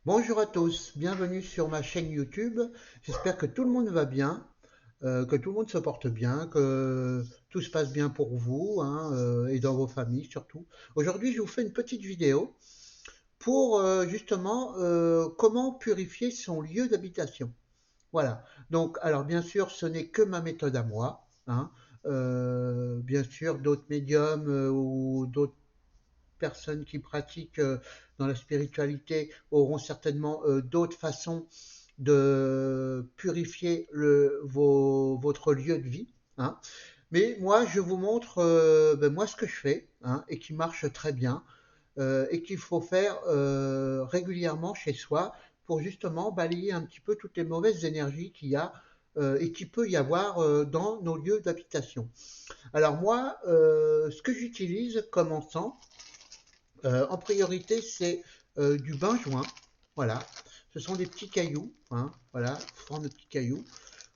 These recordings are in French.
Bonjour à tous, bienvenue sur ma chaîne YouTube. J'espère que tout le monde va bien, que tout le monde se porte bien, que tout se passe bien pour vous hein, et dans vos familles surtout. Aujourd'hui, je vous fais une petite vidéo pour justement comment purifier son lieu d'habitation. Voilà. Donc, alors bien sûr, ce n'est que ma méthode à moi, hein. Bien sûr, d'autres médiums ou d'autres personnes qui pratiquent dans la spiritualité auront certainement d'autres façons de purifier votre lieu de vie, hein. Mais moi, je vous montre moi ce que je fais hein, et qui marche très bien et qu'il faut faire régulièrement chez soi pour justement balayer un petit peu toutes les mauvaises énergies qu'il y a et qu'il peut y avoir dans nos lieux d'habitation. Alors moi, ce que j'utilise comme encens, en priorité, c'est du benjoin. Voilà. Ce sont des petits cailloux, hein, voilà, forme de petits cailloux,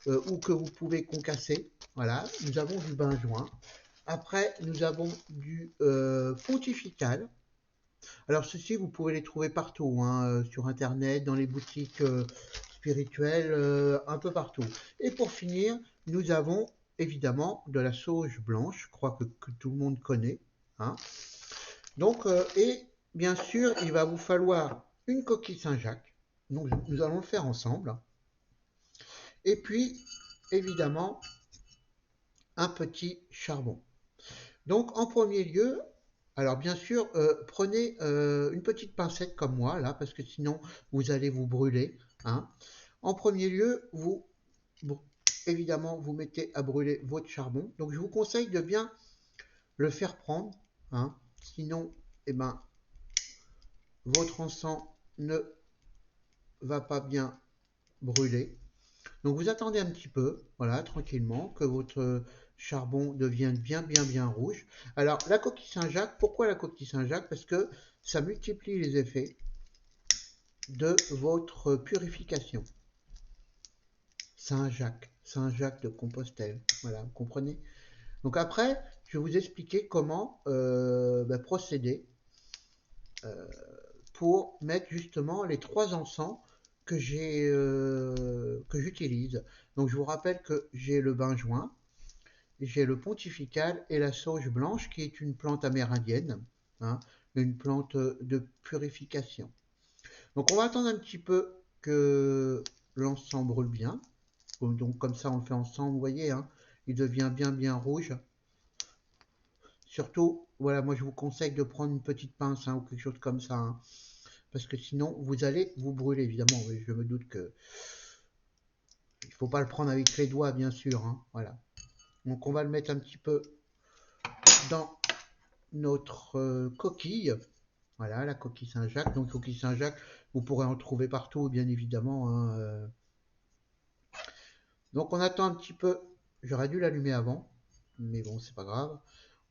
ou que vous pouvez concasser. Voilà. Nous avons du benjoin. Après, nous avons du pontifical. Alors, ceci, vous pouvez les trouver partout, hein, sur Internet, dans les boutiques spirituelles, un peu partout. Et pour finir, nous avons évidemment de la sauge blanche, je crois que tout le monde connaît, hein. Donc, et bien sûr, il va vous falloir une coquille Saint-Jacques. Donc, nous allons le faire ensemble. Et puis, évidemment, un petit charbon. Donc, en premier lieu, alors bien sûr, prenez une petite pincette comme moi, là, parce que sinon, vous allez vous brûler, hein. En premier lieu, évidemment, vous mettez à brûler votre charbon. Donc, je vous conseille de bien le faire prendre, hein. Sinon, eh ben, votre encens ne va pas bien brûler. Donc vous attendez un petit peu, voilà, tranquillement, que votre charbon devienne bien rouge. Alors la coquille Saint-Jacques, pourquoi la coquille Saint-Jacques? Parce que ça multiplie les effets de votre purification. Saint-Jacques, Saint-Jacques de Compostelle, voilà, vous comprenez? Donc après, je vais vous expliquer comment procéder euh, pour mettre justement les trois encens que j'utilise. Donc je vous rappelle que j'ai le benjoin, j'ai le pontifical et la sauge blanche qui est une plante amérindienne, hein, une plante de purification. Donc on va attendre un petit peu que l'encens brûle bien. Donc comme ça on le fait ensemble, vous voyez, hein, il devient bien rouge. Surtout, voilà, moi je vous conseille de prendre une petite pince hein, ou quelque chose comme ça, hein, parce que sinon vous allez vous brûler évidemment. Je me doute que il faut pas le prendre avec les doigts bien sûr, hein, voilà. Donc on va le mettre un petit peu dans notre coquille. Voilà, la coquille Saint-Jacques. Donc coquille Saint-Jacques, vous pourrez en trouver partout bien évidemment, hein, Donc on attend un petit peu. J'aurais dû l'allumer avant, mais bon c'est pas grave.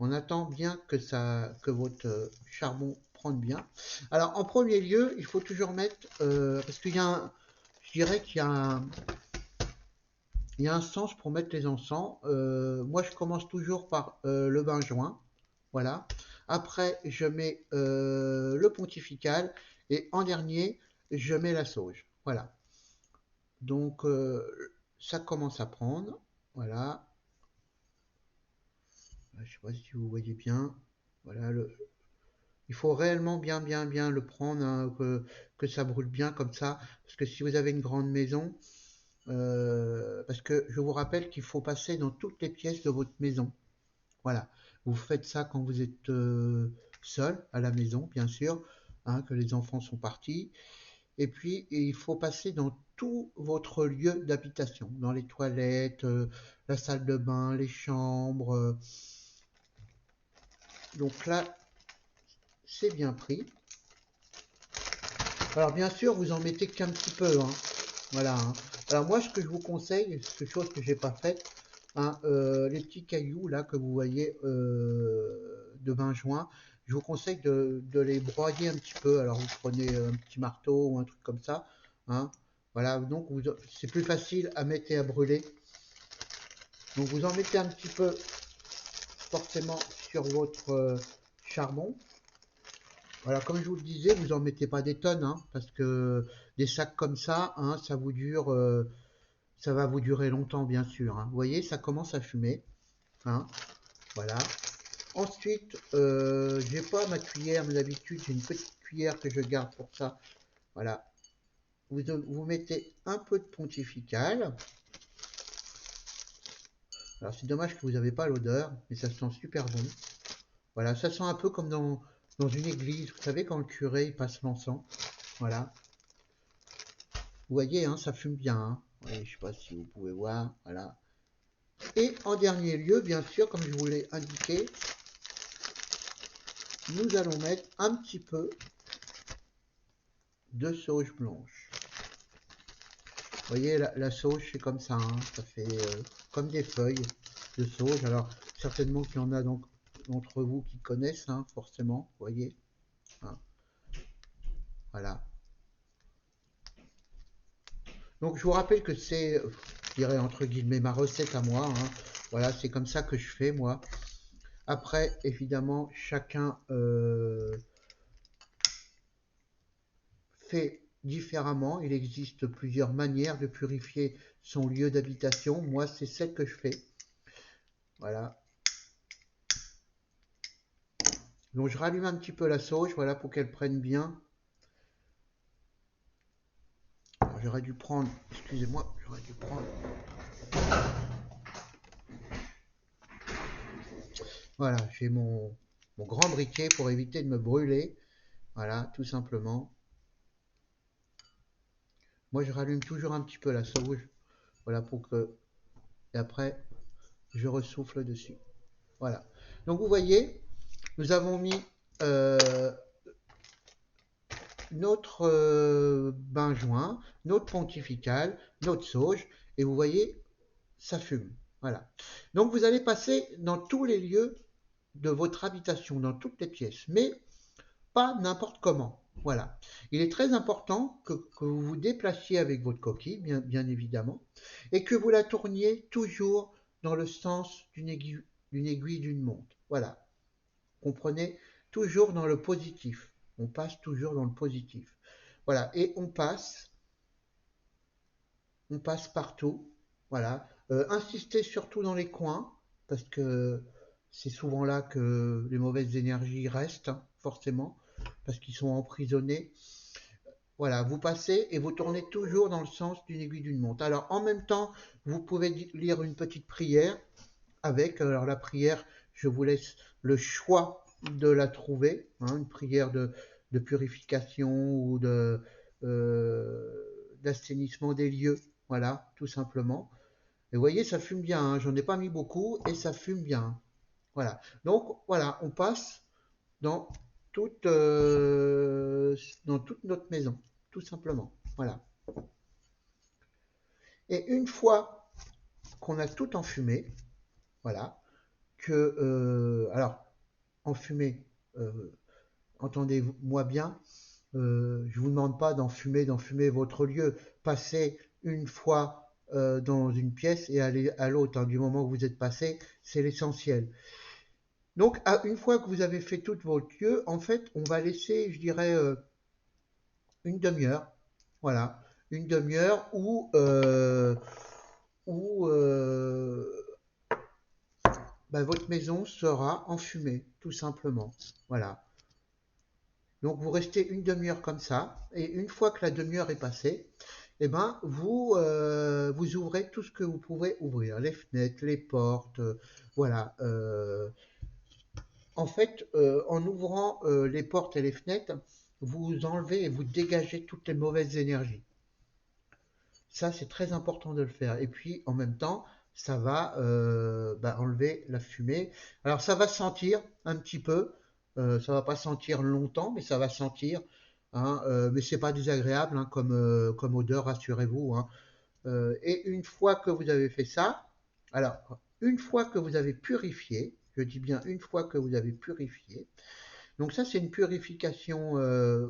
On attend bien que votre charbon prenne bien. Alors en premier lieu, il faut toujours mettre parce qu'il y a je dirais qu'il y a il y a un sens pour mettre les encens. Moi, je commence toujours par le benjoin. Voilà. Après, je mets le pontifical. Et en dernier, je mets la sauge. Voilà. Donc, ça commence à prendre. Voilà. Je ne sais pas si vous voyez bien. Voilà. Il faut réellement bien le prendre, hein, que ça brûle bien comme ça. Parce que si vous avez une grande maison, parce que je vous rappelle qu'il faut passer dans toutes les pièces de votre maison. Voilà. Vous faites ça quand vous êtes seul à la maison, bien sûr, hein, que les enfants sont partis. Et puis, il faut passer dans tout votre lieu d'habitation, dans les toilettes, la salle de bain, les chambres. Donc là, c'est bien pris. Alors bien sûr, vous en mettez qu'un petit peu, hein. Voilà, hein. Alors moi, ce que je vous conseille, c'est quelque chose que j'ai pas fait, hein, les petits cailloux là que vous voyez de benjoin, je vous conseille de les broyer un petit peu. Alors vous prenez un petit marteau ou un truc comme ça, hein. Voilà, donc c'est plus facile à mettre et à brûler. Donc vous en mettez un petit peu forcément sur votre charbon. Voilà, comme je vous le disais, vous en mettez pas des tonnes, hein, parce que des sacs comme ça, hein, ça va vous durer longtemps, bien sûr, hein. Vous voyez, ça commence à fumer, hein, voilà. Ensuite, j'ai pas ma cuillère, mais d'habitude, j'ai une petite cuillère que je garde pour ça. Voilà. Vous mettez un peu de pontifical. Alors, c'est dommage que vous n'avez pas l'odeur, mais ça sent super bon. Voilà, ça sent un peu comme dans une église. Vous savez, quand le curé il passe l'encens. Voilà. Vous voyez, hein, ça fume bien, hein. Oui, je ne sais pas si vous pouvez voir. Voilà. Et en dernier lieu, bien sûr, comme je vous l'ai indiqué, nous allons mettre un petit peu de sauge blanche. Vous voyez, la sauge, c'est comme ça, hein, ça fait comme des feuilles de sauge. Alors, certainement qu'il y en a donc d'entre vous qui connaissent, hein, forcément, vous voyez, hein, voilà. Donc, je vous rappelle que c'est, je dirais entre guillemets, ma recette à moi, hein. Voilà, c'est comme ça que je fais, moi. Après, évidemment, chacun fait différemment. Il existe plusieurs manières de purifier son lieu d'habitation. Moi, c'est celle que je fais. Voilà. Donc je rallume un petit peu la sauge, voilà, pour qu'elle prenne bien. J'aurais dû prendre, excusez-moi, j'aurais dû prendre. Voilà, j'ai mon grand briquet pour éviter de me brûler. Voilà, tout simplement. Moi, je rallume toujours un petit peu la sauge. Voilà, pour que... Et après, je ressouffle dessus. Voilà. Donc, vous voyez, nous avons mis notre bain joint, notre pontifical, notre sauge. Et vous voyez, ça fume. Voilà. Donc, vous allez passer dans tous les lieux de votre habitation, dans toutes les pièces. Mais pas n'importe comment. Voilà. Il est très important que vous vous déplaciez avec votre coquille, bien évidemment, et que vous la tourniez toujours dans le sens d'une aiguille d'une montre. Voilà. Comprenez? Toujours dans le positif. On passe toujours dans le positif. Voilà. Et on passe partout. Voilà. Insistez surtout dans les coins, parce que c'est souvent là que les mauvaises énergies restent, hein, forcément, parce qu'ils sont emprisonnés. Voilà, vous passez et vous tournez toujours dans le sens d'une aiguille d'une montre. Alors, en même temps, vous pouvez lire une petite prière avec, alors la prière, je vous laisse le choix de la trouver, hein, une prière de purification ou d'assainissement des lieux, voilà, tout simplement. Et vous voyez, ça fume bien, hein, j'en ai pas mis beaucoup et ça fume bien. Voilà, donc voilà, on passe dans toute, dans toute notre maison, tout simplement. Voilà. Et une fois qu'on a tout enfumé, voilà, que, alors, enfumé, euh, entendez-moi bien, je vous demande pas d'enfumer votre lieu. Passez une fois dans une pièce et aller à l'autre, hein, du moment que vous êtes passé, c'est l'essentiel. Donc, une fois que vous avez fait tout votre lieu, en fait, on va laisser, je dirais, une demi-heure, voilà, une demi-heure où bah, votre maison sera enfumée, tout simplement. Voilà. Donc vous restez une demi-heure comme ça, et une fois que la demi-heure est passée, eh ben, vous ouvrez tout ce que vous pouvez ouvrir, les fenêtres, les portes, voilà. En fait, en ouvrant les portes et les fenêtres, vous enlevez et vous dégagez toutes les mauvaises énergies. Ça, c'est très important de le faire. Et puis, en même temps, ça va bah, enlever la fumée. Alors, ça va sentir un petit peu. Ça va pas sentir longtemps, mais ça va sentir, hein, mais c'est pas désagréable, hein, comme odeur, rassurez-vous, hein. Et une fois que vous avez fait ça, alors, une fois que vous avez purifié, je dis bien une fois que vous avez purifié, donc ça, c'est une purification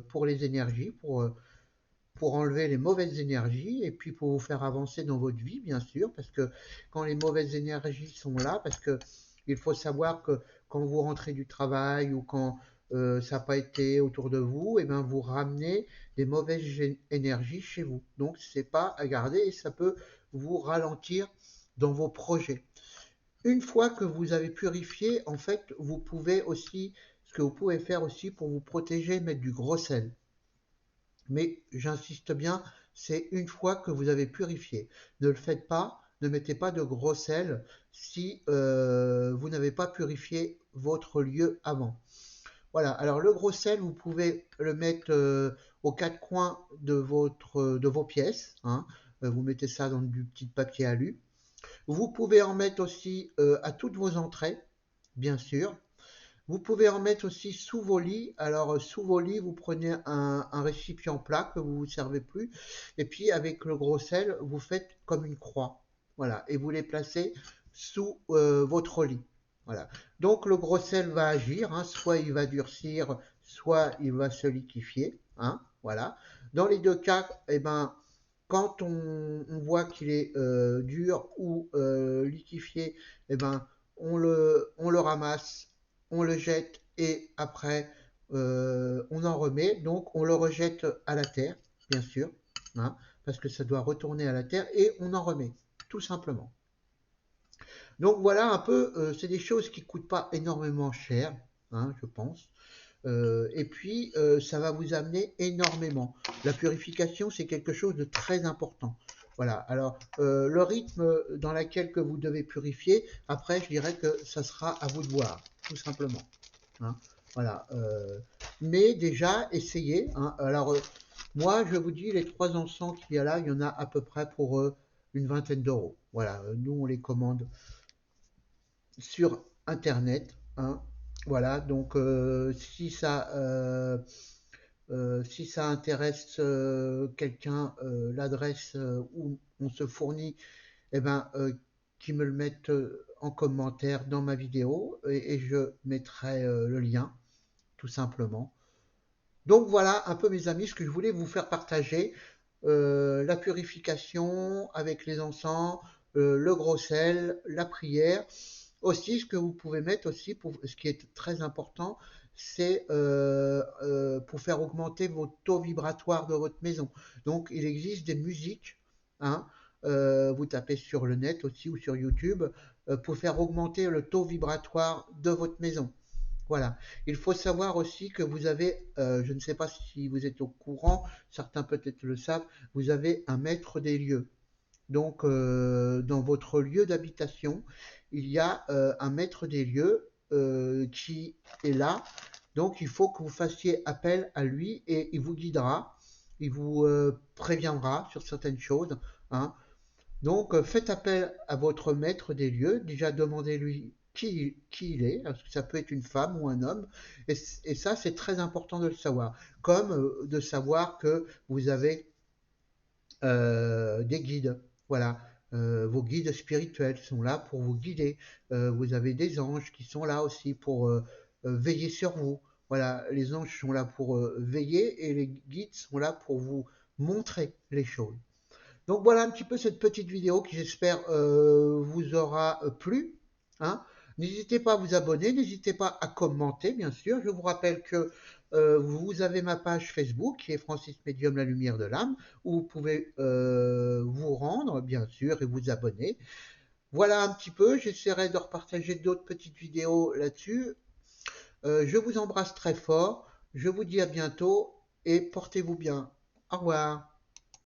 pour les énergies, pour enlever les mauvaises énergies et puis pour vous faire avancer dans votre vie, bien sûr, parce que quand les mauvaises énergies sont là, parce que il faut savoir que quand vous rentrez du travail ou quand ça n'a pas été autour de vous, et ben vous ramenez des mauvaises énergies chez vous. Donc c'est pas à garder et ça peut vous ralentir dans vos projets. Une fois que vous avez purifié, en fait, vous pouvez aussi, ce que vous pouvez faire aussi pour vous protéger, mettre du gros sel. Mais j'insiste bien, c'est une fois que vous avez purifié. Ne le faites pas, ne mettez pas de gros sel si vous n'avez pas purifié votre lieu avant. Voilà, alors le gros sel, vous pouvez le mettre aux quatre coins de vos pièces, hein. Vous mettez ça dans du petit papier alu. Vous pouvez en mettre aussi à toutes vos entrées, bien sûr. Vous pouvez en mettre aussi sous vos lits. Alors, sous vos lits, vous prenez un récipient plat que vous ne vous servez plus. Et puis, avec le gros sel, vous faites comme une croix. Voilà. Et vous les placez sous votre lit. Voilà. Donc, le gros sel va agir, hein. Soit il va durcir, soit il va se liquéfier, hein. Voilà. Dans les deux cas, eh ben, quand on voit qu'il est dur ou liquéfié, eh ben, on le ramasse, on le jette et après on en remet. Donc on le rejette à la terre, bien sûr, hein, parce que ça doit retourner à la terre et on en remet, tout simplement. Donc voilà un peu, c'est des choses qui ne coûtent pas énormément cher, hein, je pense. Et puis ça va vous amener énormément. La purification, c'est quelque chose de très important. Voilà, alors le rythme dans lequel que vous devez purifier, après je dirais que ça sera à vous de voir, tout simplement, hein. Voilà, mais déjà essayez, hein. Alors moi je vous dis, les 3 encens qu'il y a là, il y en a à peu près pour une vingtaine d'euros. Voilà, nous on les commande sur internet, hein. Voilà, donc si ça intéresse quelqu'un, l'adresse où on se fournit, eh ben, qui me le mette en commentaire dans ma vidéo et je mettrai le lien, tout simplement. Donc voilà un peu mes amis ce que je voulais vous faire partager. La purification avec les encens, le gros sel, la prière. Aussi, ce que vous pouvez mettre aussi, ce qui est très important, c'est pour faire augmenter vos taux vibratoires de votre maison. Donc, il existe des musiques, hein, vous tapez sur le net aussi ou sur YouTube, pour faire augmenter le taux vibratoire de votre maison. Voilà. Il faut savoir aussi que vous avez, je ne sais pas si vous êtes au courant, certains peut-être le savent, vous avez un maître des lieux. Donc, dans votre lieu d'habitation, il y a un maître des lieux qui est là. Donc, il faut que vous fassiez appel à lui et il vous guidera, il vous préviendra sur certaines choses, hein. Donc, faites appel à votre maître des lieux. Déjà, demandez-lui qui il est, parce que ça peut être une femme ou un homme. Et ça, c'est très important de le savoir. Comme de savoir que vous avez des guides. Voilà, vos guides spirituels sont là pour vous guider. Vous avez des anges qui sont là aussi pour veiller sur vous. Voilà, les anges sont là pour veiller et les guides sont là pour vous montrer les choses. Donc voilà un petit peu cette petite vidéo qui j'espère vous aura plu, hein. N'hésitez pas à vous abonner, n'hésitez pas à commenter, bien sûr. Je vous rappelle que vous avez ma page Facebook qui est Francis Medium La Lumière de l'âme, où vous pouvez vous rendre, bien sûr, et vous abonner. Voilà un petit peu, j'essaierai de repartager d'autres petites vidéos là-dessus. Je vous embrasse très fort, je vous dis à bientôt et portez-vous bien. Au revoir.